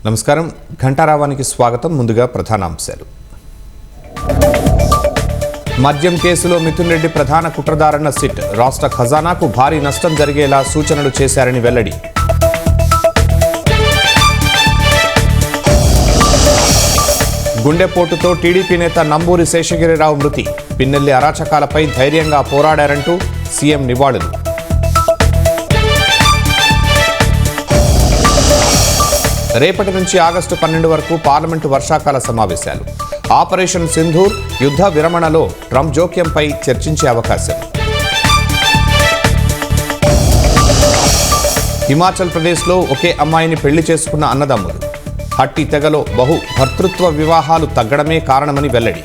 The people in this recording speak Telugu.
నమస్కారం ఘంటారావానికి స్వాగతం. ముందుగా ప్రధానాంశాలు. మద్యం కేసులో మిథున్ రెడ్డి ప్రధాన కుట్రదారన్న సిట్. రాష్ట్ర ఖజానాకు భారీ నష్టం జరిగేలా సూచనలు చేశారని వెల్లడి. గుండెపోటుతో టీడీపీ నేత నంబూరి శేషగిరిరావు మృతి. పిన్నెల్లి అరాచకాలపై ధైర్యంగా పోరాడారంటూ సీఎం నివాళులు. రేపటి నుంచి ఆగస్టు 12 వరకు పార్లమెంటు వర్షాకాల సమావేశాలు. ఆపరేషన్ సింధూర్, యుద్ధ విరమణలో ట్రంప్ జోక్యంపై చర్చించే అవకాశం. హిమాచల్ ప్రదేశ్లో ఒకే అమ్మాయిని పెళ్లి చేసుకున్న అన్నదమ్ములు. హట్టి తెగలో భర్తృత్వ వివాహాలు తగ్గడమే కారణమని వెల్లడి.